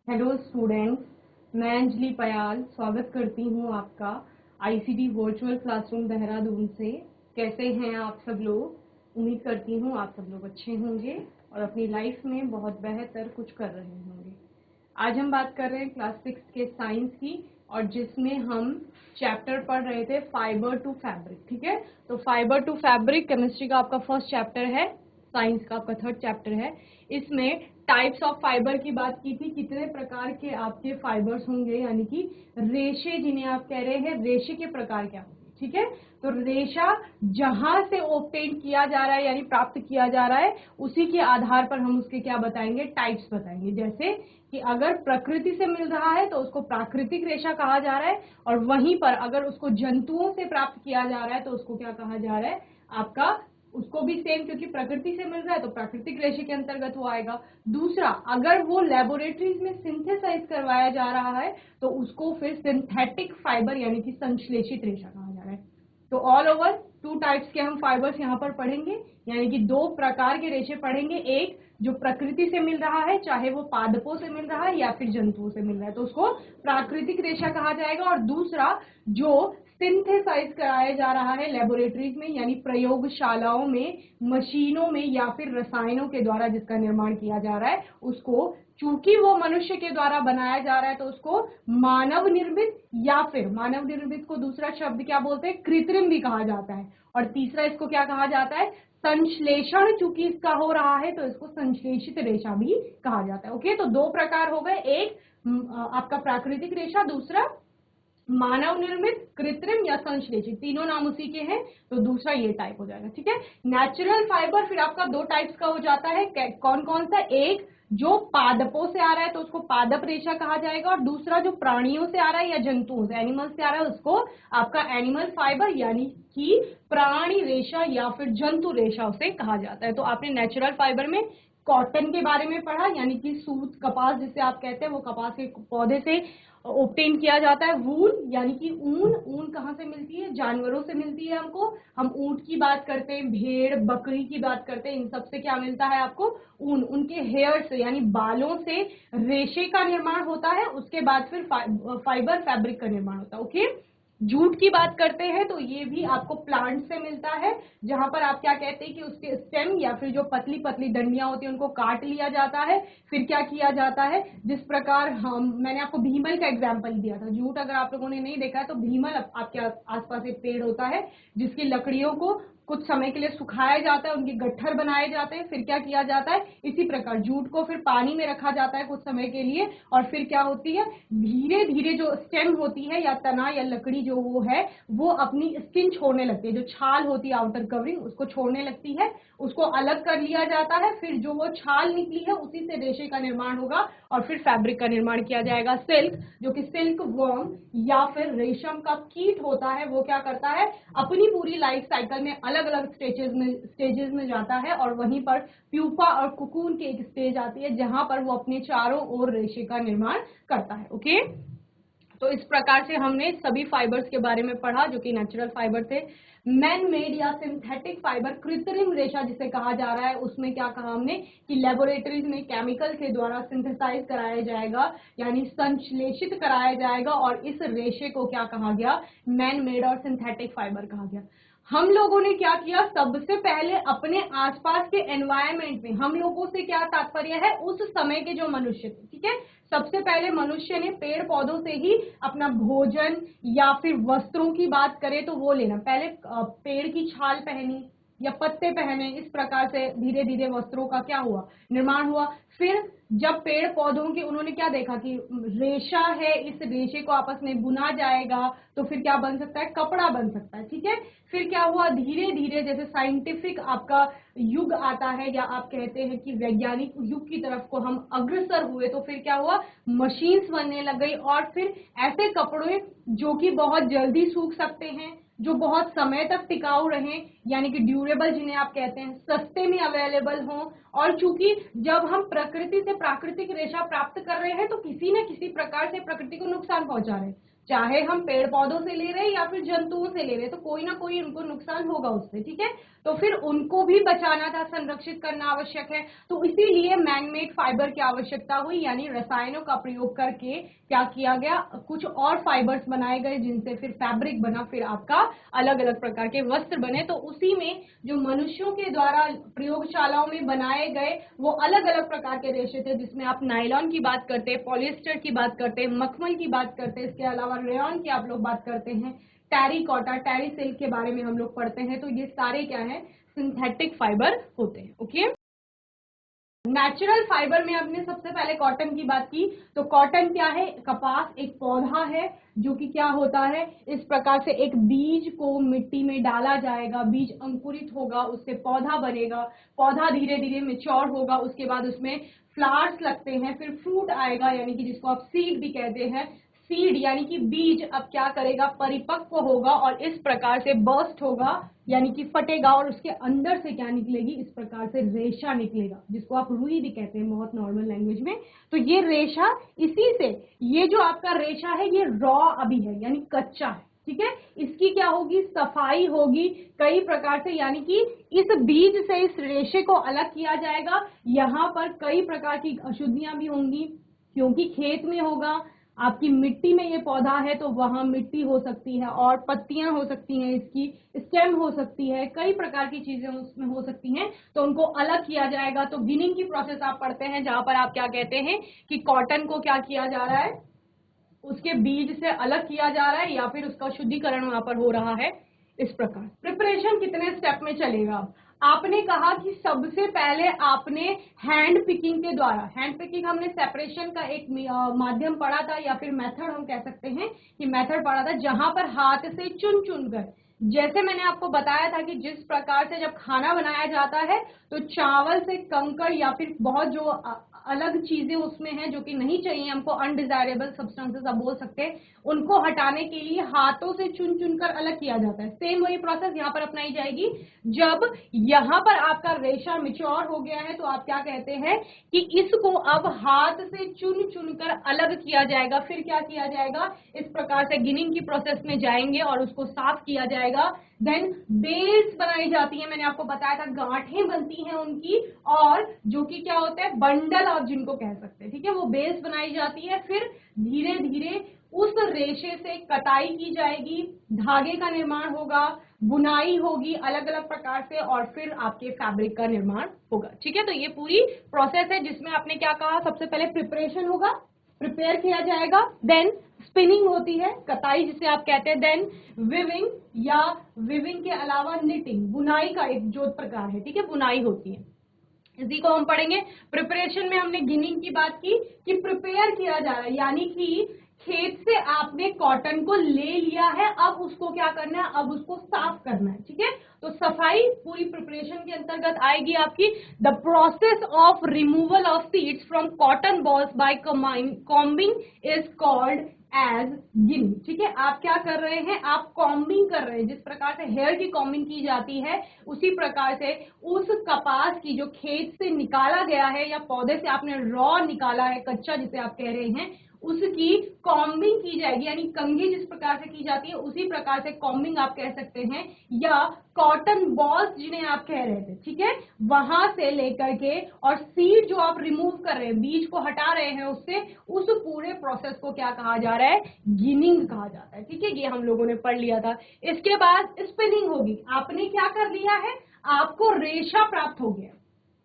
Hello students, मैं अंजलि पयाल स्वागत करती हूँ आपका आईसीटी वर्चुअल क्लासरूम देहरादून से। कैसे हैं आप सब लोग? उम्मीद करती हूँ आप सब लोग अच्छे होंगे और अपनी लाइफ में बहुत बेहतर कुछ कर रहे होंगे। आज हम बात कर रहे हैं क्लास 6 के साइंस की, और जिसमें हम चैप्टर पढ़ रहे थे फाइबर टू फैब्रिक। ठीक है, तो फाइबर टू फैब्रिक केमिस्ट्री का आपका फर्स्ट चैप्टर है, साइंस का आपका थर्ड चैप्टर है। इसमें टाइप्स ऑफ फाइबर की बात की थी, कितने प्रकार के आपके फाइबर्स होंगे, यानी कि रेशे जिन्हें आप कह रहे हैं, रेशे के प्रकार क्या होंगे। ठीक है, तो रेशा जहां से ऑब्टेन किया जा रहा है यानी प्राप्त किया जा रहा है, उसी के आधार पर हम उसके क्या बताएंगे, टाइप्स बताएंगे। जैसे कि अगर प्रकृति से मिल रहा है तो उसको प्राकृतिक रेशा कहा जा रहा है, और वहीं पर अगर उसको जंतुओं से प्राप्त किया जा रहा है तो उसको क्या कहा जा रहा है, आपका उसको भी सेम, क्योंकि प्रकृति से मिल रहा है तो प्राकृतिक रेशे के अंतर्गत वो आएगा। दूसरा, अगर वो लेबोरेटरीज में सिंथेसाइज करवाया जा रहा है तो उसको फिर सिंथेटिक फाइबर यानी कि संश्लेषित रेशा कहा जा रहा है। तो ऑल ओवर 2 टाइप्स के हम फाइबर्स यहाँ पर पढ़ेंगे, यानी कि 2 प्रकार के रेशे पढ़ेंगे। एक जो प्रकृति से मिल रहा है, चाहे वो पादपों से मिल रहा है या फिर जंतुओं से मिल रहा है, तो उसको प्राकृतिक रेशा कहा जाएगा। और दूसरा जो सिंथेसाइज कराया जा रहा है लेबोरेटरीज में यानी प्रयोगशालाओं में, मशीनों में या फिर रसायनों के द्वारा जिसका निर्माण किया जा रहा है, उसको चूंकि वो मनुष्य के द्वारा बनाया जा रहा है तो उसको मानव निर्मित, या फिर मानव निर्मित को दूसरा शब्द क्या बोलते हैं, कृत्रिम भी कहा जाता है। और तीसरा इसको क्या कहा जाता है, संश्लेषण, चूंकि इसका हो रहा है तो इसको संश्लेषित रेशा भी कहा जाता है। ओके, तो 2 प्रकार हो गए, एक आपका प्राकृतिक रेशा, दूसरा मानव निर्मित, कृत्रिम या संश्लेषित, तीनों नाम उसी के हैं, तो दूसरा ये टाइप हो जाएगा। ठीक है, नेचुरल फाइबर फिर आपका 2 टाइप्स का हो जाता है। कौन कौन सा? एक जो पादपों से आ रहा है तो उसको पादप रेशा कहा जाएगा, और दूसरा जो प्राणियों से आ रहा है या जंतुओं से, एनिमल से आ रहा है, उसको आपका एनिमल फाइबर यानी कि प्राणी रेशा या फिर जंतु रेशा उसे कहा जाता है। तो आपने नेचुरल फाइबर में कॉटन के बारे में पढ़ा, यानी कि सूत, कपास जिसे आप कहते हैं, वो कपास के पौधे से ऑब्टेन किया जाता है। वूल यानी कि ऊन, ऊन कहाँ से मिलती है, जानवरों से मिलती है हमको। हम ऊंट की बात करते हैं, भेड़ बकरी की बात करते हैं, इन सब से क्या मिलता है आपको, ऊन। उनके हेयर से यानी बालों से रेशे का निर्माण होता है, उसके बाद फिर फाइबर फैब्रिक का निर्माण होता है। ओके, जूट की बात करते हैं तो ये भी आपको प्लांट से मिलता है, जहां पर आप क्या कहते हैं कि उसके स्टेम या फिर जो पतली पतली डंडियां होती है उनको काट लिया जाता है, फिर क्या किया जाता है, जिस प्रकार मैंने आपको भीमल का एग्जांपल दिया था। जूट अगर आप लोगों ने नहीं देखा है तो भीमल आपके आसपास एक पेड़ होता है जिसकी लकड़ियों को कुछ समय के लिए सुखाया जाता है, उनके गट्ठर बनाए जाते हैं, फिर क्या किया जाता है, इसी प्रकार जूट को फिर पानी में रखा जाता है कुछ समय के लिए, और फिर क्या होती है, धीरे धीरे जो स्टेम होती है या तना या लकड़ी जो वो है, वो अपनी स्किन छोड़ने लगती है, जो छाल होती है आउटर कवरिंग उसको छोड़ने लगती है, उसको अलग कर लिया जाता है, फिर जो वो छाल निकली है उसी से रेशे का निर्माण होगा और फिर फैब्रिक का निर्माण किया जाएगा। सिल्क, जो कि सिल्क वर्म या फिर रेशम का कीट होता है, वो क्या करता है, अपनी पूरी लाइफ साइकिल में अलग अलग स्टेजेस में जाता है, और वहीं पर प्यूपा और कुकून की एक स्टेज आती है जहां पर वो अपने चारों ओर रेशे का निर्माण करता है। ओके, तो इस प्रकार से हमने सभी फाइबर्स के बारे में पढ़ा जो कि नेचुरल फाइबर थे। मैन मेड या सिंथेटिक फाइबर, कृत्रिम रेशा जिसे कहा जा रहा है, उसमें क्या कहा हमने कि लेबोरेटरीज में केमिकल के द्वारा सिंथेसाइज कराया जाएगा यानी संश्लेषित कराया जाएगा, और इस रेशे को क्या कहा गया, मैन मेड और सिंथेटिक फाइबर कहा गया। हम लोगों ने क्या किया, सबसे पहले अपने आसपास के एनवायरमेंट में, हम लोगों से क्या तात्पर्य है, उस समय के जो मनुष्य थे, ठीक है, सबसे पहले मनुष्य ने पेड़ पौधों से ही अपना भोजन या फिर वस्त्रों की बात करें तो वो लेना, पहले पेड़ की छाल पहनी या पत्ते पहने, इस प्रकार से धीरे धीरे वस्त्रों का क्या हुआ, निर्माण हुआ। फिर जब पेड़ पौधों की उन्होंने क्या देखा कि रेशा है, इस रेशे को आपस में बुना जाएगा तो फिर क्या बन सकता है, कपड़ा बन सकता है। ठीक है, फिर क्या हुआ, धीरे धीरे जैसे साइंटिफिक आपका युग आता है या आप कहते हैं कि वैज्ञानिक युग की तरफ को हम अग्रसर हुए, तो फिर क्या हुआ, मशीन्स बनने लग गई, और फिर ऐसे कपड़े जो कि बहुत जल्दी सूख सकते हैं, जो बहुत समय तक टिकाऊ रहें, यानी कि ड्यूरेबल जिन्हें आप कहते हैं, सस्ते में अवेलेबल हों। और चूंकि जब हम प्रकृति से प्राकृतिक रेशा प्राप्त कर रहे हैं तो किसी न किसी प्रकार से प्रकृति को नुकसान पहुंचा रहे हैं, चाहे हम पेड़ पौधों से ले रहे हैं या फिर जंतुओं से ले रहे हैं, तो कोई ना कोई उनको नुकसान होगा उससे, ठीक है। तो फिर उनको भी बचाना था, संरक्षित करना आवश्यक है। तो इसीलिए मैनमेड फाइबर की आवश्यकता हुई, यानी रसायनों का प्रयोग करके क्या किया गया, कुछ और फाइबर्स बनाए गए जिनसे फिर फैब्रिक बना, फिर आपका अलग अलग प्रकार के वस्त्र बने। तो उसी में जो मनुष्यों के द्वारा प्रयोगशालाओं में बनाए गए वो अलग अलग प्रकार के रेशे थे, जिसमें आप नायलॉन की बात करते हैं, पॉलिएस्टर की बात करते हैं, मखमल की बात करते हैं, इसके अलावा रेयॉन की आप लोग बात करते हैं, टेरिकॉटा, टेरी सिल्क के बारे में हम लोग पढ़ते हैं। तो ये सारे क्या है, सिंथेटिक फाइबर होते हैं। ओके, नेचुरल फाइबर में हमने सबसे पहले कॉटन की बात की। तो कॉटन क्या है, कपास एक पौधा है जो कि क्या होता है, इस प्रकार से एक बीज को मिट्टी में डाला जाएगा, बीज अंकुरित होगा, उससे पौधा बनेगा, पौधा धीरे धीरे मेच्योर होगा, उसके बाद उसमें फ्लावर्स लगते हैं, फिर फ्रूट आएगा, यानी कि जिसको आप सीड भी कहते हैं। सीड यानी कि बीज अब क्या करेगा, परिपक्व होगा और इस प्रकार से बर्स्ट होगा, यानी कि फटेगा, और उसके अंदर से क्या निकलेगी, इस प्रकार से रेशा निकलेगा, जिसको आप रुई भी कहते हैं बहुत नॉर्मल लैंग्वेज में। तो ये रेशा, इसी से ये जो आपका रेशा है ये रॉ अभी है, यानी कच्चा है, ठीक है। इसकी क्या होगी, सफाई होगी कई प्रकार से, यानी कि इस बीज से इस रेशे को अलग किया जाएगा। यहाँ पर कई प्रकार की अशुद्धियां भी होंगी, क्योंकि खेत में होगा, आपकी मिट्टी में ये पौधा है तो वहां मिट्टी हो सकती है, और पत्तियां हो सकती हैं, इसकी स्टेम हो सकती है, कई प्रकार की चीजें उसमें हो सकती हैं, तो उनको अलग किया जाएगा। तो गिनिंग की प्रोसेस आप पढ़ते हैं, जहां पर आप क्या कहते हैं कि कॉटन को क्या किया जा रहा है, उसके बीज से अलग किया जा रहा है, या फिर उसका शुद्धिकरण वहां पर हो रहा है। इस प्रकार प्रिपरेशन कितने स्टेप में चलेगा, आपने कहा कि सबसे पहले आपने हैंड पिकिंग के द्वारा, हैंड पिकिंग हमने सेपरेशन का एक माध्यम पढ़ा था, या फिर मेथड हम कह सकते हैं कि मेथड पढ़ा था, जहां पर हाथ से चुन चुन कर, जैसे मैंने आपको बताया था कि जिस प्रकार से जब खाना बनाया जाता है तो चावल से कंकड़ या फिर बहुत जो अलग चीजें उसमें हैं जो कि नहीं चाहिए हमको, अनडिजायरेबल सब्सटेंसेस आप बोल सकते हैं, उनको हटाने के लिए हाथों से चुन चुन कर अलग किया जाता है। सेम वही प्रोसेस यहाँ पर अपनाई जाएगी। जब यहाँ पर आपका रेशा मिच्योर हो गया है तो आप क्या कहते हैं कि इसको अब हाथ से चुन चुन कर अलग किया जाएगा। फिर क्या किया जाएगा, इस प्रकार से गिनिंग की प्रोसेस में जाएंगे और उसको साफ किया जाएगा। देन बेल्स बनाई जाती है, मैंने आपको बताया था गांठें बनती हैं उनकी, और जो कि क्या होता है, बंडल आप जिनको कह सकते हैं, ठीक है, वो बेल्स बनाई जाती है। फिर धीरे धीरे उस रेशे से कटाई की जाएगी, धागे का निर्माण होगा, बुनाई होगी अलग अलग प्रकार से, और फिर आपके फैब्रिक का निर्माण होगा, ठीक है। तो ये पूरी प्रोसेस है जिसमें आपने क्या कहा, सबसे पहले प्रिपरेशन होगा, प्रिपेयर किया जाएगा, देन स्पिनिंग होती है, कताई जिसे आप कहते हैं, देन विविंग, या विविंग के अलावा निटिंग, बुनाई का एक जो प्रकार है, ठीक है, बुनाई होती है, इसी को हम पढ़ेंगे। प्रिपरेशन में हमने गिनिंग की बात की कि प्रिपेयर किया जा रहा है, यानी कि खेत से आपने कॉटन को ले लिया है, अब उसको क्या करना है, अब उसको साफ करना है, ठीक है। तो सफाई पूरी प्रिपरेशन के अंतर्गत आएगी आपकी। The process of removal of seeds from cotton balls by combing is called as ginning, ठीक है। आप क्या कर रहे हैं, आप कॉम्बिंग कर रहे हैं, जिस प्रकार से हेयर की कॉम्बिंग की जाती है उसी प्रकार से उस कपास की जो खेत से निकाला गया है या पौधे से आपने रॉ निकाला है, कच्चा जिसे आप कह रहे हैं, उसकी कॉम्बिंग की जाएगी, यानी कंघी जिस प्रकार से की जाती है उसी प्रकार से कॉम्बिंग आप कह सकते हैं, या कॉटन बॉल्स जिन्हें आप कह रहे थे, ठीक है, वहां से लेकर के, और सीड जो आप रिमूव कर रहे हैं, बीज को हटा रहे हैं उससे, उस पूरे प्रोसेस को क्या कहा जा रहा है, गिनिंग कहा जाता है, ठीक है। ये हम लोगों ने पढ़ लिया था। इसके बाद स्पिनिंग होगी, आपने क्या कर लिया है, आपको रेशा प्राप्त हो गया,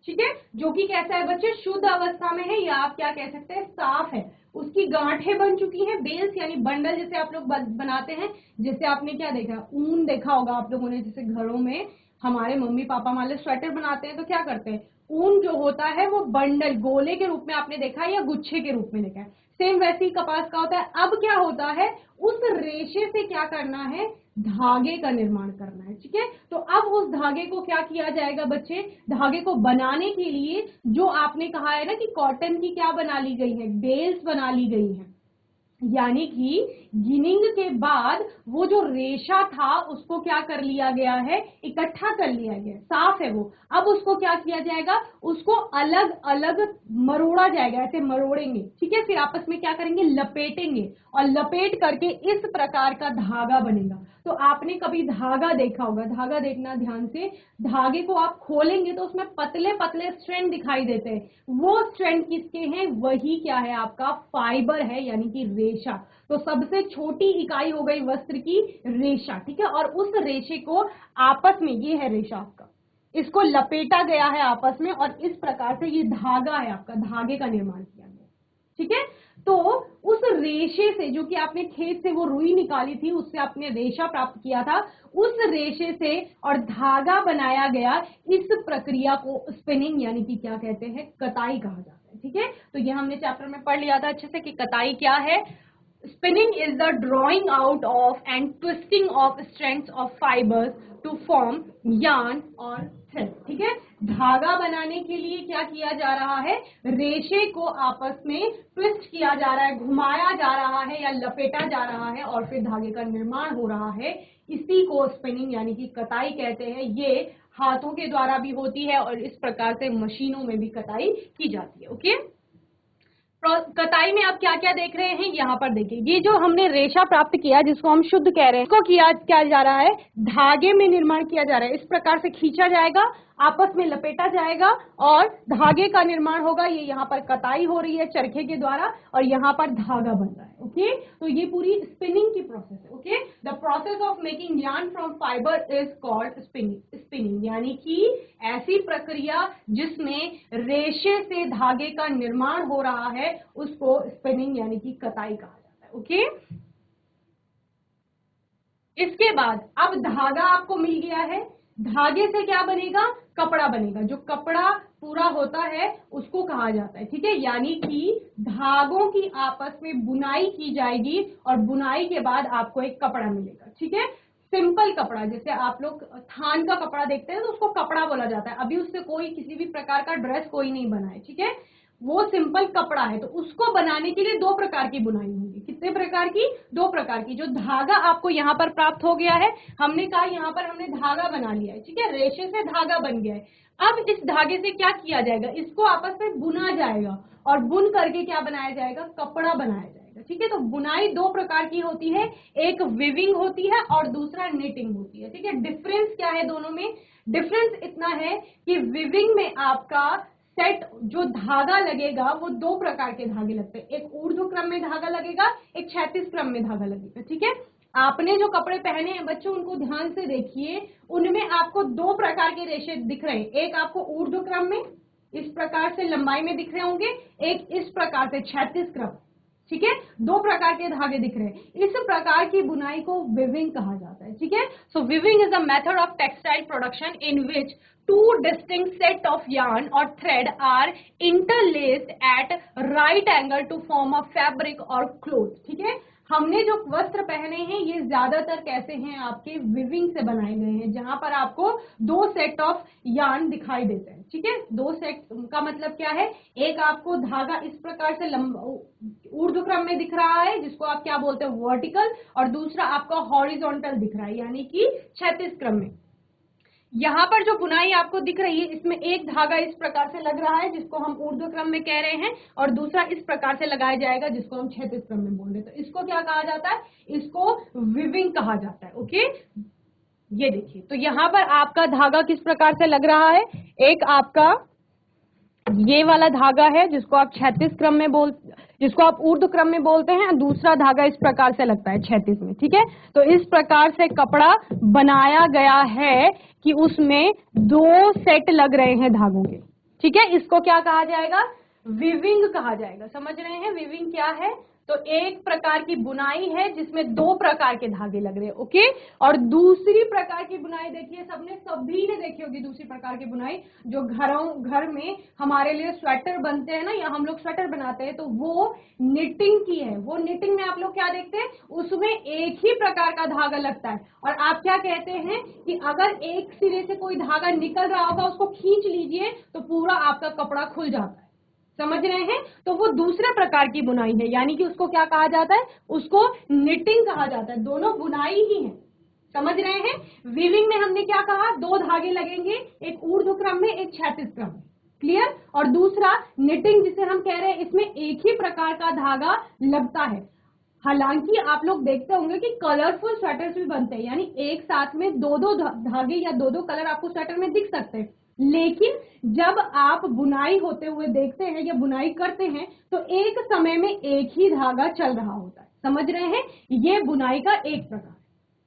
ठीक है, जो कि कैसा है बच्चे, शुद्ध अवस्था में है, या आप क्या कह सकते हैं, साफ है, उसकी गांठें बन चुकी हैं, बेल्स यानी बंडल जैसे आप लोग बनाते हैं, जैसे आपने क्या देखा, ऊन देखा होगा आप लोगों ने, जैसे घरों में हमारे मम्मी पापा मान लो स्वेटर बनाते हैं तो क्या करते हैं, ऊन जो होता है वो बंडल गोले के रूप में आपने देखा है या गुच्छे के रूप में देखा है, सेम वैसे ही कपास का होता है। अब क्या होता है, उस रेशे से क्या करना है, धागे का निर्माण करना है, ठीक है। तो अब उस धागे को क्या किया जाएगा बच्चे, धागे को बनाने के लिए जो आपने कहा है ना कि कॉटन की क्या बना ली गई है, बेल्स बना ली गई है, यानी कि गिनिंग के बाद वो जो रेशा था उसको क्या कर लिया गया है, इकट्ठा कर लिया गया, साफ है वो। अब उसको क्या किया जाएगा, उसको अलग अलग मरोड़ा जाएगा, ऐसे मरोड़ेंगे, ठीक है। फिर आपस में क्या करेंगे, लपेटेंगे, और लपेट करके इस प्रकार का धागा बनेगा। तो आपने कभी धागा देखा होगा, धागा देखना ध्यान से, धागे को आप खोलेंगे तो उसमें पतले पतले स्ट्रैंड दिखाई देते हैं। वो स्ट्रैंड किसके हैं, वही क्या है, आपका फाइबर है, यानी कि रेशा। तो सबसे छोटी इकाई हो गई वस्त्र की रेशा, ठीक है। और उस रेशे को आपस में, ये है रेशा आपका, इसको लपेटा गया है आपस में, और इस प्रकार से ये धागा है आपका, धागे का निर्माण किया गया, ठीक है। तो उस रेशे से, जो कि आपने खेत से वो रुई निकाली थी, उससे आपने रेशा प्राप्त किया था, उस रेशे से और धागा बनाया गया, इस प्रक्रिया को स्पिनिंग यानी कि क्या कहते हैं, कताई कहा जाता है, ठीक है। तो ये हमने चैप्टर में पढ़ लिया था अच्छे से कि कताई क्या है। Spinning is the drawing out of and twisting of strands of fibers to form yarn or thread, ठीक है। धागा बनाने के लिए क्या किया जा रहा है, रेशे को आपस में ट्विस्ट किया जा रहा है, घुमाया जा रहा है या लपेटा जा रहा है, और फिर धागे का निर्माण हो रहा है। इसी को स्पिनिंग यानी कि कताई कहते हैं। ये हाथों के द्वारा भी होती है और इस प्रकार से मशीनों में भी कताई की जाती है, ओके। कताई में आप क्या क्या देख रहे हैं, यहाँ पर देखिए, ये जो हमने रेशा प्राप्त किया जिसको हम शुद्ध कह रहे हैं, इसको किया क्या जा रहा है, धागे में निर्माण किया जा रहा है। इस प्रकार से खींचा जाएगा, आपस में लपेटा जाएगा और धागे का निर्माण होगा। ये यहाँ पर कताई हो रही है चरखे के द्वारा, और यहाँ पर धागा बन रहा है, ओके। तो ये पूरी स्पिनिंग की प्रोसेस है, okay. The process of making yarn from fibre is called spinning, यानी कि ऐसी प्रक्रिया जिसमें रेशे से धागे का निर्माण हो रहा है, उसको स्पिनिंग यानी कि कताई कहा जाता है, ओके। इसके बाद अब धागा आपको मिल गया है, धागे से क्या बनेगा, कपड़ा बनेगा। जो कपड़ा पूरा होता है उसको कहा जाता है, ठीक है। यानी कि धागों की आपस में बुनाई की जाएगी और बुनाई के बाद आपको एक कपड़ा मिलेगा, ठीक है। सिंपल कपड़ा, जैसे आप लोग थान का कपड़ा देखते हैं तो उसको कपड़ा बोला जाता है। अभी उससे कोई किसी भी प्रकार का ड्रेस कोई नहीं बना है, ठीक है। वो सिंपल कपड़ा है। तो उसको बनाने के लिए दो प्रकार की बुनाई होगी। कितने प्रकार की, दो प्रकार की। जो धागा आपको यहाँ पर प्राप्त हो गया है, हमने कहा यहाँ पर हमने धागा बना लिया है, ठीक है, रेशे से धागा बन गया है। अब इस धागे से क्या किया जाएगा, इसको आपस में बुना जाएगा, और बुन करके क्या बनाया जाएगा, कपड़ा बनाया जाएगा, ठीक है। तो बुनाई दो प्रकार की होती है, एक विविंग होती है और दूसरा निटिंग होती है, ठीक है। डिफरेंस क्या है दोनों में, डिफरेंस इतना है कि विविंग में आपका सेट जो धागा लगेगा वो दो प्रकार के धागे लगते हैं, एक ऊर्ध्व क्रम में धागा लगेगा, एक क्षैतिज क्रम में धागा लगेगा, ठीक है। आपने जो कपड़े पहने हैं बच्चों, उनको ध्यान से देखिए, उनमें आपको दो प्रकार के रेशे दिख रहे हैं। एक आपको ऊर्ध्व क्रम में इस प्रकार से लंबाई में दिख रहे होंगे, एक इस प्रकार से क्षैतिज क्रम, ठीक है। दो प्रकार के धागे दिख रहे हैं। इस प्रकार की बुनाई को विविंग कहा जाता है, ठीक है। So weaving is a method of textile production in which two distinct set of yarn or thread are interlaced at right angle to form a fabric or cloth, ठीक है। हमने जो वस्त्र पहने हैं ये ज्यादातर कैसे हैं, आपके विविंग से बनाए गए हैं, जहां पर आपको दो सेट ऑफ यार्न दिखाई देते हैं, ठीक है। दो सेट का मतलब क्या है, एक आपको धागा इस प्रकार से ऊर्ध्व क्रम में दिख रहा है जिसको आप क्या बोलते हैं, वर्टिकल, और दूसरा आपका हॉरिजॉन्टल दिख रहा है यानी कि क्षैतिज क्रम में। यहाँ पर जो बुनाई आपको दिख रही है, इसमें एक धागा इस प्रकार से लग रहा है जिसको हम ऊर्ध्व क्रम में कह रहे हैं, और दूसरा इस प्रकार से लगाया जाएगा जिसको हम क्षैतिज क्रम में बोल रहे हैं। तो इसको क्या कहा जाता है, इसको विविंग कहा जाता है, ओके। ये देखिए, तो यहाँ पर आपका धागा किस प्रकार से लग रहा है, एक आपका ये वाला धागा है जिसको आप क्षैतिज क्रम में जिसको आप ऊर्ध्व क्रम में बोलते हैं, दूसरा धागा इस प्रकार से लगता है क्षैतिज में, ठीक है। तो इस प्रकार से कपड़ा बनाया गया है कि उसमें दो सेट लग रहे हैं धागों के, ठीक है। इसको क्या कहा जाएगा, विविंग कहा जाएगा। समझ रहे हैं विविंग क्या है, तो एक प्रकार की बुनाई है जिसमें दो प्रकार के धागे लग रहे हैं, ओके। और दूसरी प्रकार की बुनाई देखिए, सभी ने देखी होगी दूसरी प्रकार की बुनाई, जो घर में हमारे लिए स्वेटर बनते हैं ना, या हम लोग स्वेटर बनाते हैं, तो वो निटिंग की है। वो निटिंग में आप लोग क्या देखते हैं, उसमें एक ही प्रकार का धागा लगता है, और आप क्या कहते हैं कि अगर एक सिरे से कोई धागा निकल रहा होगा उसको खींच लीजिए तो पूरा आपका कपड़ा खुल जाता है। समझ रहे हैं? तो वो दूसरे प्रकार की बुनाई है, यानी कि उसको क्या कहा जाता है, उसको निटिंग कहा जाता है। दोनों बुनाई ही है, समझ रहे हैं? वीविंग में हमने क्या कहा, 2 धागे लगेंगे, एक ऊर्ध्व क्रम में, एक क्षैतिज क्रम में, क्लियर। और दूसरा निटिंग जिसे हम कह रहे हैं, इसमें एक ही प्रकार का धागा लगता है। हालांकि आप लोग देखते होंगे कि कलरफुल स्वेटर्स भी बनते हैं, यानी एक साथ में 2-2 धागे या 2-2 कलर आपको स्वेटर में दिख सकते हैं, लेकिन जब आप बुनाई होते हुए देखते हैं या बुनाई करते हैं तो एक समय में एक ही धागा चल रहा होता है, समझ रहे हैं? ये बुनाई का एक प्रकार,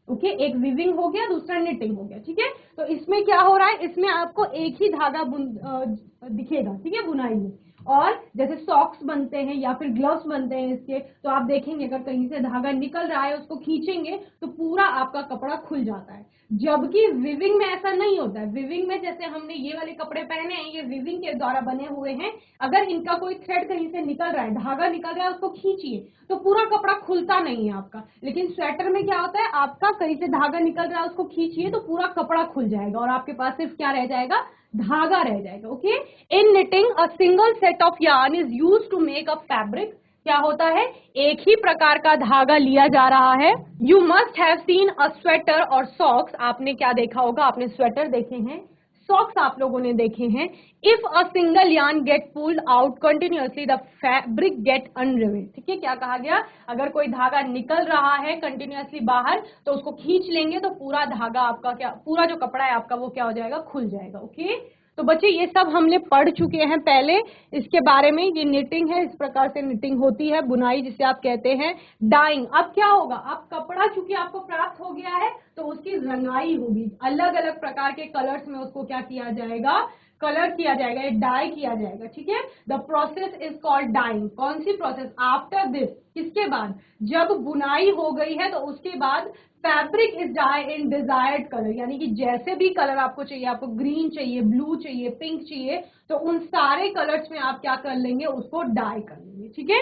ओके। एक वीविंग हो गया, दूसरा निटिंग हो गया, ठीक है। तो इसमें क्या हो रहा है, इसमें आपको एक ही धागा दिखेगा, ठीक है, बुनाई में। और जैसे सॉक्स बनते हैं या फिर ग्लव्स बनते हैं इसके, तो आप देखेंगे अगर कहीं से धागा निकल रहा है, उसको खींचेंगे तो पूरा आपका कपड़ा खुल जाता है, जबकि विविंग में ऐसा नहीं होता है। विविंग में जैसे हमने ये वाले कपड़े पहने हैं, ये विविंग के द्वारा बने हुए हैं, अगर इनका कोई थ्रेड कहीं से निकल रहा है, धागा निकल रहा है, उसको खींचिए तो पूरा कपड़ा खुलता नहीं है आपका। लेकिन स्वेटर में क्या होता है, आपका कहीं से धागा निकल रहा है, उसको खींचिए तो पूरा कपड़ा खुल जाएगा और आपके पास सिर्फ क्या रह जाएगा, धागा रह जाएगा, okay. In knitting a single set of yarn is used to make a fabric. क्या होता है, एक ही प्रकार का धागा लिया जा रहा है। You must have seen a sweater और सॉक्स। आपने क्या देखा होगा, आपने स्वेटर देखे हैं, सॉक्स आप लोगों ने देखे हैं। If a single yarn get pulled out continuously the fabric get unravelled. ठीक है, क्या कहा गया, अगर कोई धागा निकल रहा है कंटिन्यूअसली बाहर, तो उसको खींच लेंगे तो पूरा धागा आपका क्या, पूरा जो कपड़ा है आपका वो क्या हो जाएगा, खुल जाएगा, ओके। तो बच्चे ये सब हमने पढ़ चुके हैं पहले इसके बारे में। ये निटिंग है, इस प्रकार से निटिंग होती है, बुनाई जिसे आप कहते हैं डाइंग। अब क्या होगा, अब कपड़ा चूंकि आपको प्राप्त हो गया है तो उसकी रंगाई होगी, अलग अलग प्रकार के कलर्स में उसको क्या किया जाएगा, कलर किया जाएगा, डाई किया जाएगा, ठीक है। The process is called dyeing. कौन सी प्रोसेस, आफ्टर दिस, किसके बाद, जब बुनाई हो गई है तो उसके बाद fabric is dye in desired colour, यानी कि जैसे भी कलर आपको चाहिए, आपको ग्रीन चाहिए, ब्लू चाहिए, पिंक चाहिए, तो उन सारे कलर्स में आप क्या कर लेंगे, उसको डाई कर लेंगे, ठीक है।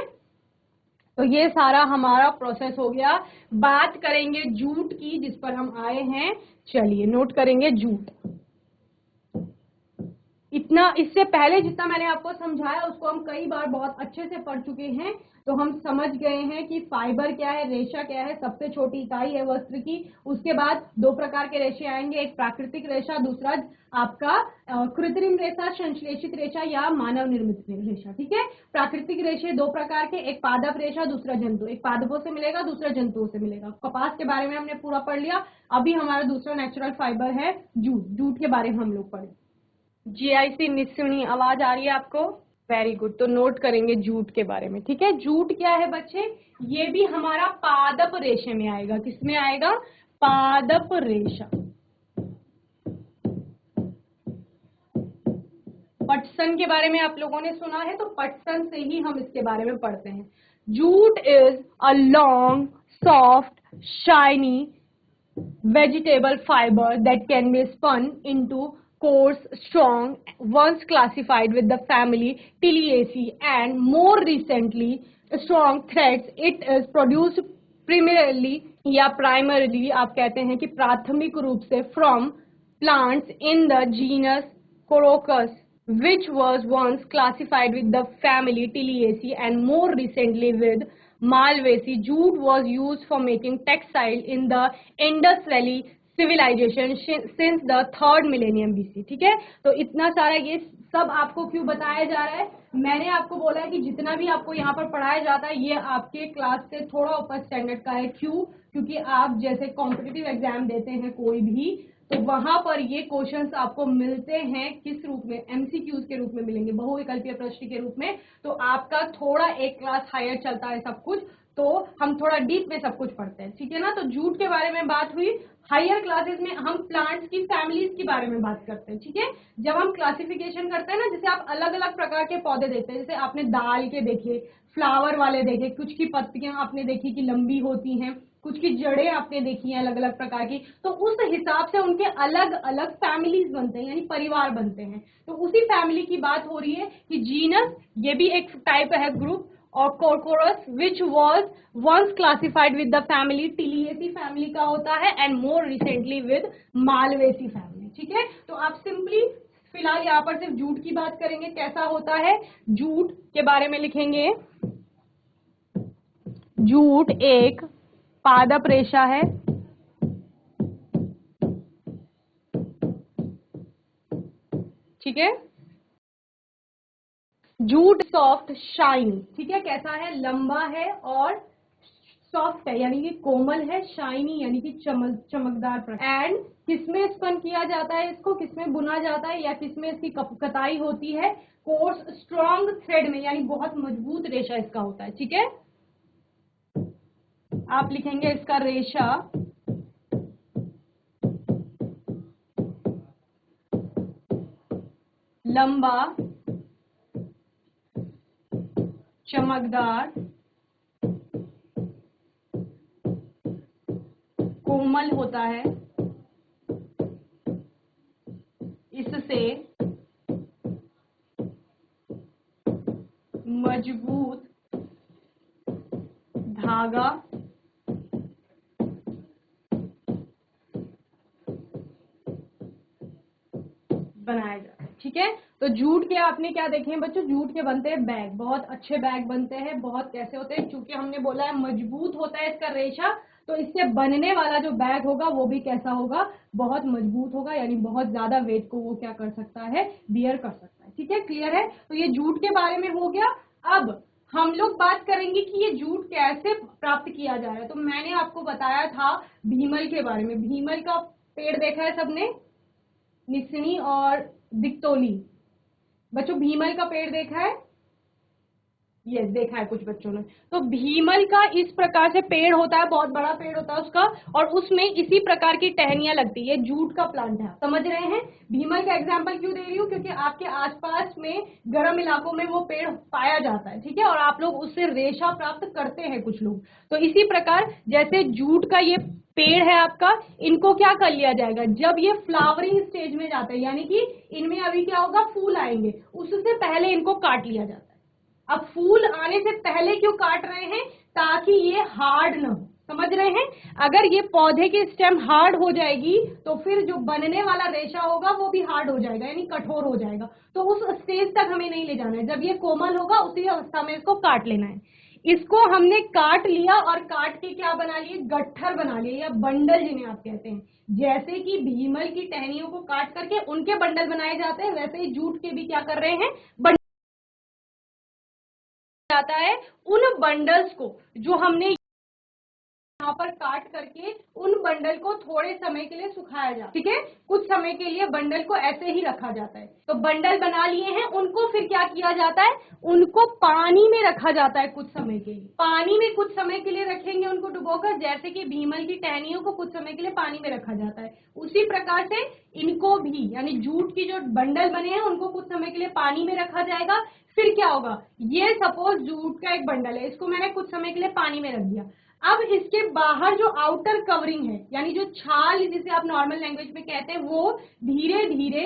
तो ये सारा हमारा प्रोसेस हो गया। बात करेंगे जूट की, जिस पर हम आए हैं, चलिए नोट करेंगे जूट। इतना, इससे पहले जितना मैंने आपको समझाया उसको हम कई बार बहुत अच्छे से पढ़ चुके हैं, तो हम समझ गए हैं कि फाइबर क्या है, रेशा क्या है, सबसे छोटी इकाई है वस्त्र की। उसके बाद 2 प्रकार के रेशे आएंगे, एक प्राकृतिक रेशा, दूसरा आपका कृत्रिम रेशा, संश्लेषित रेशा या मानव निर्मित रेशा, ठीक है। प्राकृतिक रेशे 2 प्रकार के, एक पादप रेशा, दूसरा जंतु। एक पादपों से मिलेगा, दूसरा जंतुओं से मिलेगा। कपास के बारे में हमने पूरा पढ़ लिया। अभी हमारा दूसरा नेचुरल फाइबर है जूट। जूट के बारे में हम लोग पढ़े। जीआईसी मिस सुनी, आवाज आ रही है आपको, वेरी गुड। तो नोट करेंगे जूट के बारे में, ठीक है। जूट क्या है बच्चे, ये भी हमारा पादप रेशे में आएगा। किसमें आएगा, पादप रेशा। पटसन के बारे में आप लोगों ने सुना है, तो पटसन से ही हम इसके बारे में पढ़ते हैं। Jute is a long, soft, shiny vegetable fiber that can be spun into coarse, strong, once classified with the family Tiliaceae, and more recently strong threads. It is produced primarily या primarily आप कहते हैं कि प्राथमिक रूप से from plants in the genus Coroccus, which was once classified with the family Tiliaceae and more recently with Malvaceae. Jute was used for making textile in the Indus Valley civilization since the 3rd millennium BC. ठीक है, तो इतना सारा ये सब आपको क्यों बताया जा रहा है, मैंने आपको बोला है कि जितना भी आपको यहाँ पर पढ़ाया जाता है ये आपके क्लास से थोड़ा ऊपर स्टैंडर्ड का है। क्यों, क्योंकि आप जैसे कॉम्पिटिटिव एग्जाम देते हैं कोई भी, तो वहां पर ये क्वेश्चंस आपको मिलते हैं किस रूप में, एमसीक्यूज के रूप में मिलेंगे, बहुविकल्पीय प्रश्न के रूप में। तो आपका थोड़ा एक क्लास हायर चलता है सब कुछ, तो हम थोड़ा डीप में सब कुछ पढ़ते हैं, ठीक है ना। तो जूट के बारे में बात हुई। हायर क्लासेस में हम प्लांट्स की फैमिलीज के बारे में बात करते हैं, ठीक है। जब हम क्लासिफिकेशन करते हैं ना, जैसे आप अलग अलग प्रकार के पौधे देखते हैं, जैसे आपने दाल के देखे, फ्लावर वाले देखे, कुछ की पत्तियां आपने देखी कि लंबी होती हैं, कुछ की जड़ें आपने देखी हैं अलग अलग प्रकार की, तो उस हिसाब से उनके अलग अलग फैमिलीज बनते हैं, यानी परिवार बनते हैं। तो उसी फैमिली की बात हो रही है कि जीनस, ये भी एक टाइप है, ग्रुप, और Corchorus which was once classified with the family Tiliaceae family का होता है, and more recently with Malvaceae family, ठीक है। तो आप सिंपली फिलहाल यहाँ पर सिर्फ जूट की बात करेंगे, कैसा होता है जूट के बारे में लिखेंगे। जूट एक पादप रेशा है, ठीक है। जूट सॉफ्ट शाइनी, ठीक है, कैसा है, लंबा है और सॉफ्ट है यानी कि कोमल है, शाइनी यानी कि चमकदार। एंड किसमें स्पन किया जाता है इसको, किसमें बुना जाता है या किसमें इसकी कताई होती है, कोर्स स्ट्रॉन्ग थ्रेड में, यानी बहुत मजबूत रेशा इसका होता है, ठीक है। आप लिखेंगे इसका रेशा लंबा, चमकदार, कोमल होता है, इससे मजबूत धागा बनाया जाता है, ठीक है। तो जूट के आपने क्या देखे हैं बच्चों, जूट के बनते हैं बैग, बहुत अच्छे बैग बनते हैं, बहुत कैसे होते हैं, क्योंकि हमने बोला है मजबूत होता है इसका रेशा, तो इससे बनने वाला जो बैग होगा वो भी कैसा होगा, बहुत मजबूत होगा, यानी बहुत ज्यादा वेट को वो क्या कर सकता है, बियर कर सकता है, ठीक है, क्लियर है। तो ये जूट के बारे में हो गया। अब हम लोग बात करेंगे कि ये जूट कैसे प्राप्त किया जा रहा है। तो मैंने आपको बताया था भीमल के बारे में, भीमल का पेड़ देखा है सबने, निसनी और दिक्तोली, बच्चों भीमल का पेड़ देखा है, ये देखा है कुछ बच्चों ने। तो भीमल का इस प्रकार से पेड़ होता है, बहुत बड़ा पेड़ होता है उसका, और उसमें इसी प्रकार की टहनियां लगती है, जूट का प्लांट है, समझ रहे हैं। भीमल का एग्जांपल क्यों दे रही हूँ, क्योंकि आपके आसपास में गर्म इलाकों में वो पेड़ पाया जाता है, ठीक है, और आप लोग उससे रेशा प्राप्त करते हैं कुछ लोग। तो इसी प्रकार जैसे जूट का ये पेड़ है आपका, इनको क्या कर लिया जाएगा, जब ये फ्लावरिंग स्टेज में जाते हैं, यानी कि इनमें अभी क्या होगा, फूल आएंगे, उससे पहले इनको काट लिया जाता है। अब फूल आने से पहले क्यों काट रहे हैं, ताकि ये हार्ड न हो, समझ रहे हैं। अगर ये पौधे की स्टेम हार्ड हो जाएगी तो फिर जो बनने वाला रेशा होगा वो भी हार्ड हो जाएगा, यानी कठोर हो जाएगा। तो उस स्टेज तक हमें नहीं ले जाना है, जब ये कोमल होगा उसी अवस्था में इसको काट लेना है। इसको हमने काट लिया और काट के क्या बना लिए, गट्ठर बना लिए या बंडल जिन्हें आप कहते हैं। जैसे कि भीमल की टहनियों को काट करके उनके बंडल बनाए जाते हैं, वैसे ही जूट के भी क्या कर रहे हैं, जाता है। उन बंडल्स को जो हमने यहाँ पर काट करके उन बंडल को थोड़े समय के लिए सुखाया जाता है, ठीक है, कुछ समय के लिए बंडल को ऐसे ही रखा जाता है। तो बंडल बना लिए हैं, उनको फिर क्या किया जाता है, उनको पानी में रखा जाता है कुछ समय के लिए। पानी में कुछ समय के लिए रखेंगे उनको डुबोकर, जैसे कि भीमल की टहनियों को कुछ समय के लिए पानी में रखा जाता है, उसी प्रकार से इनको भी, यानी जूट की जो बंडल बने हैं उनको कुछ समय के लिए पानी में रखा जाएगा। फिर क्या होगा, ये सपोज जूट का एक बंडल है, इसको मैंने कुछ समय के लिए पानी में रख दिया। अब इसके बाहर जो आउटर कवरिंग है, यानी जो छाल जिसे आप नॉर्मल लैंग्वेज में कहते हैं, वो धीरे धीरे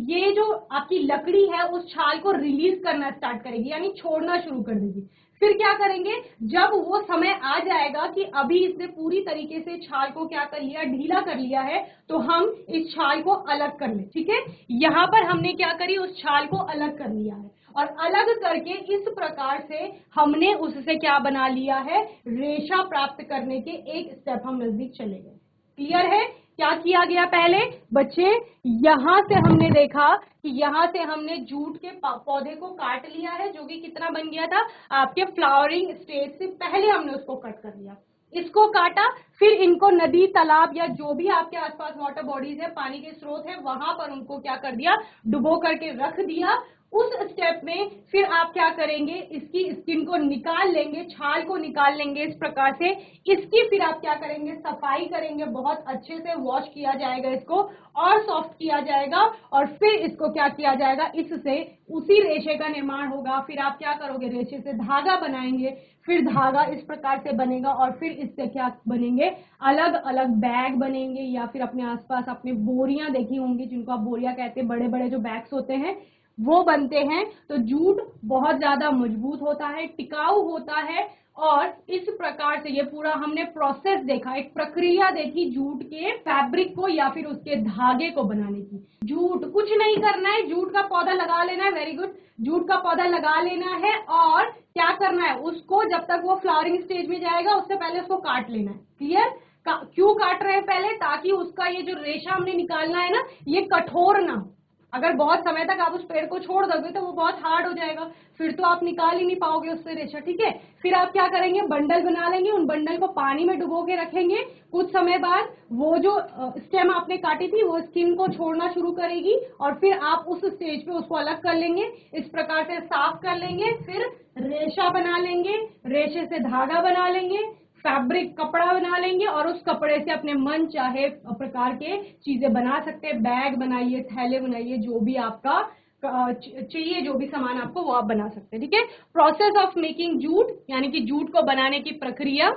ये जो आपकी लकड़ी है उस छाल को रिलीज करना स्टार्ट करेगी, यानी छोड़ना शुरू कर देगी। फिर क्या करेंगे, जब वो समय आ जाएगा कि अभी इसने पूरी तरीके से छाल को क्या कर लिया, ढीला कर लिया है, तो हम इस छाल को अलग कर ले, ठीक है। यहाँ पर हमने क्या करी, उस छाल को अलग कर लिया है, और अलग करके इस प्रकार से हमने उससे क्या बना लिया है, रेशा प्राप्त करने के एक स्टेप हम नजदीक चले गए। क्लियर है, क्या किया गया पहले बच्चे, यहां से हमने देखा कि यहां से हमने जूट के पौधे को काट लिया है, जो कि कितना बन गया था, आपके फ्लावरिंग स्टेज से पहले हमने उसको कट कर लिया, इसको काटा, फिर इनको नदी तालाब या जो भी आपके आसपास वाटर बॉडीज है, पानी के स्रोत है, वहां पर उनको क्या कर दिया, डुबो करके रख दिया। उस स्टेप में फिर आप क्या करेंगे, इसकी स्किन को निकाल लेंगे, छाल को निकाल लेंगे इस प्रकार से, इसकी फिर आप क्या करेंगे, सफाई करेंगे, बहुत अच्छे से वॉश किया जाएगा इसको, और सॉफ्ट किया जाएगा, और फिर इसको क्या किया जाएगा, इससे उसी रेशे का निर्माण होगा। फिर आप क्या करोगे, रेशे से धागा बनाएंगे, फिर धागा इस प्रकार से बनेगा, और फिर इससे क्या बनेंगे, अलग अलग बैग बनेंगे, या फिर अपने आसपास आपने बोरियां देखी होंगी, जिनको आप बोरियां कहते हैं, बड़े बड़े जो बैग्स होते हैं, वो बनते हैं। तो जूट बहुत ज्यादा मजबूत होता है, टिकाऊ होता है। और इस प्रकार से ये पूरा हमने प्रोसेस देखा, एक प्रक्रिया देखी जूट के फैब्रिक को या फिर उसके धागे को बनाने की। जूट कुछ नहीं करना है, जूट का पौधा लगा लेना है, वेरी गुड, जूट का पौधा लगा लेना है। और क्या करना है, उसको जब तक वो फ्लावरिंग स्टेज में जाएगा उससे पहले उसको काट लेना है। क्लियर? क्यों काट रहे हैं पहले? ताकि उसका ये जो रेशा हमने निकालना है ना, ये कठोर ना हो। अगर बहुत समय तक आप उस पेड़ को छोड़ दोगे तो वो बहुत हार्ड हो जाएगा, फिर तो आप निकाल ही नहीं पाओगे उससे रेशा। ठीक है, फिर आप क्या करेंगे, बंडल बना लेंगे, उन बंडल को पानी में डुबो के रखेंगे। कुछ समय बाद वो जो स्टेम आपने काटी थी वो स्किन को छोड़ना शुरू करेगी और फिर आप उस स्टेज पे उसको अलग कर लेंगे। इस प्रकार से साफ कर लेंगे, फिर रेशा बना लेंगे, रेशे से धागा बना लेंगे, फैब्रिक कपड़ा बना लेंगे और उस कपड़े से अपने मन चाहे प्रकार के चीजें बना सकते हैं। बैग बनाइए, थैले बनाइए, जो भी आपका चाहिए, जो भी सामान आपको वो आप बना सकते हैं। ठीक है, प्रोसेस ऑफ मेकिंग जूट यानी कि जूट को बनाने की प्रक्रिया।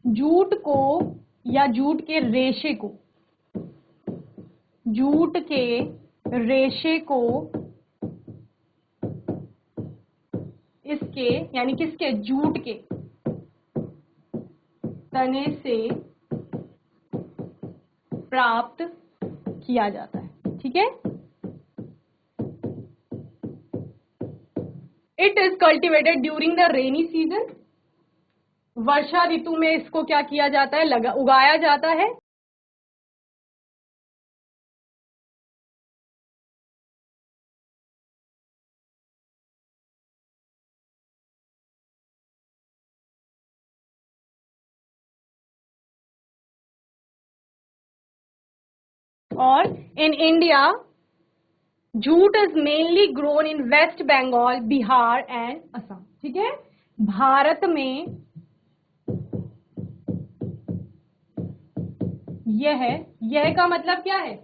जूट को या जूट के रेशे को, जूट के रेशे को इसके यानी किसके, जूट के तने से प्राप्त किया जाता है। ठीक है, it is cultivated during the rainy season. वर्षा ऋतु में इसको क्या किया जाता है, उगाया जाता है। और in India jute is mainly grown in West Bengal, Bihar and Assam. ठीक है, भारत में यह का मतलब क्या है,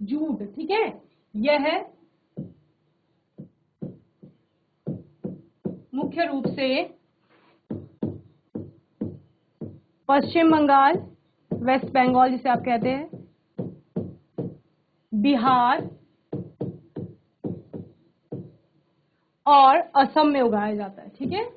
जूट। ठीक है, यह मुख्य रूप से पश्चिम बंगाल, वेस्ट बंगाल जिसे आप कहते हैं, बिहार और असम में उगाया जाता है। ठीक है,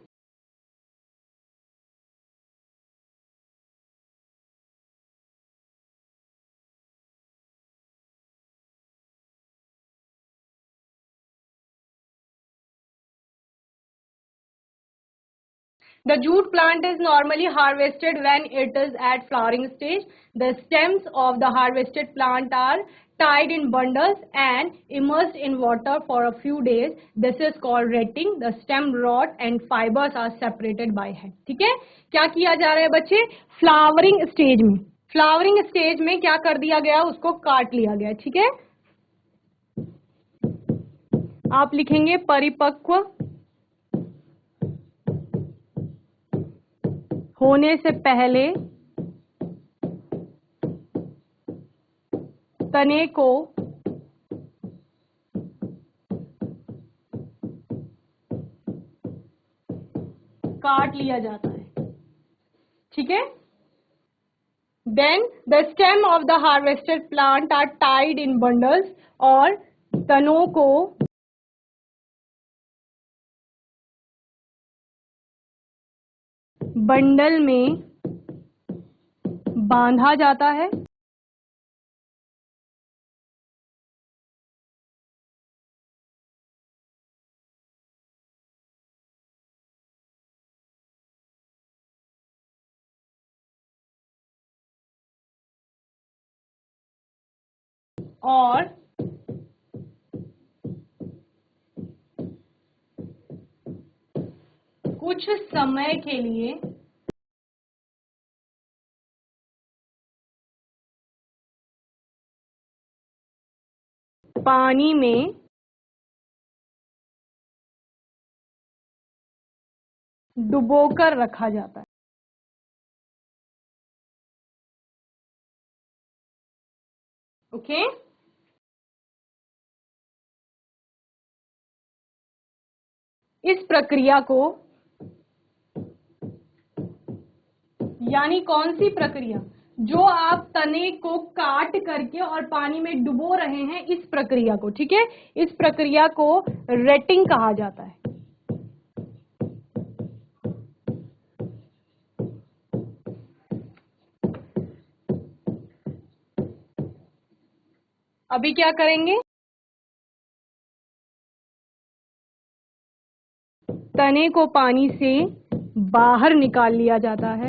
the jute plant is normally harvested when it is at flowering stage. The stems of the harvested plant are tied in bundles and immersed in water for a few days. This is called retting. The stem rot and fibers are separated by hand. ठीक है, क्या किया जा रहा है बच्चे, flowering stage में, flowering stage में क्या कर दिया गया, उसको काट लिया गया। ठीक है, आप लिखेंगे परिपक्व होने से पहले तने को काट लिया जाता है। ठीक है, then the stem of the harvested plant are tied in bundles, और तनों को बंडल में बांधा जाता है। और कुछ समय के लिए पानी में डुबोकर रखा जाता है। ओके। इस प्रक्रिया को, यानी कौन सी प्रक्रिया, जो आप तने को काट करके और पानी में डुबो रहे हैं, इस प्रक्रिया को, ठीक है, इस प्रक्रिया को रेटिंग कहा जाता है। अभी क्या करेंगे, तने को पानी से बाहर निकाल लिया जाता है।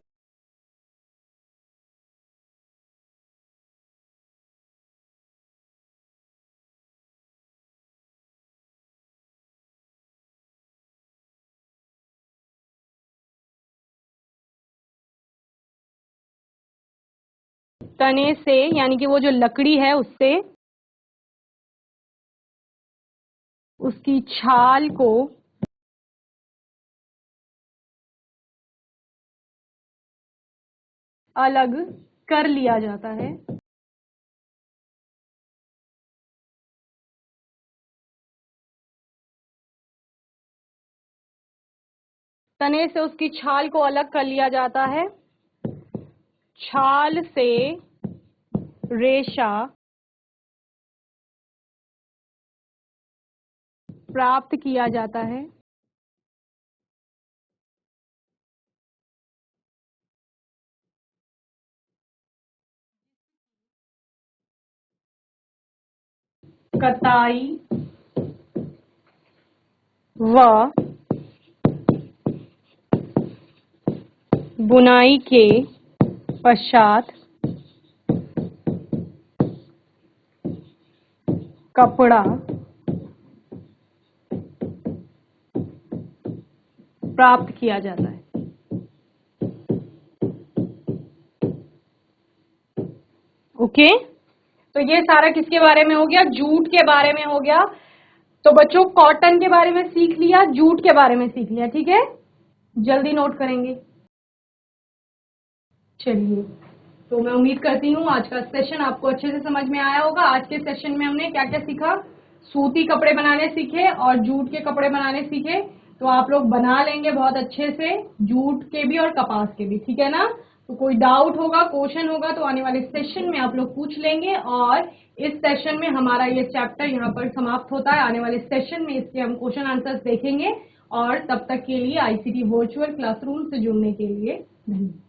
तने से, यानी कि वो जो लकड़ी है उससे, उसकी छाल को अलग कर लिया जाता है। तने से उसकी छाल को अलग कर लिया जाता है। छाल से रेशा प्राप्त किया जाता है। कताई व बुनाई के पश्चात कपड़ा प्राप्त किया जाता है। ओके, तो ये सारा किसके बारे में हो गया, जूट के बारे में हो गया। तो बच्चों कॉटन के बारे में सीख लिया, जूट के बारे में सीख लिया, ठीक है, जल्दी नोट करेंगे। चलिए, तो मैं उम्मीद करती हूँ आज का सेशन आपको अच्छे से समझ में आया होगा। आज के सेशन में हमने क्या क्या सीखा, सूती कपड़े बनाने सीखे और जूट के कपड़े बनाने सीखे। तो आप लोग बना लेंगे बहुत अच्छे से, जूट के भी और कपास के भी, ठीक है ना। तो कोई डाउट होगा, क्वेश्चन होगा तो आने वाले सेशन में आप लोग पूछ लेंगे। और इस सेशन में हमारा ये चैप्टर यहाँ पर समाप्त होता है। आने वाले सेशन में इसके हम क्वेश्चन आंसर्स देखेंगे। और तब तक के लिए आईसीटी वर्चुअल क्लासरूम से जुड़ने के लिए धन्यवाद।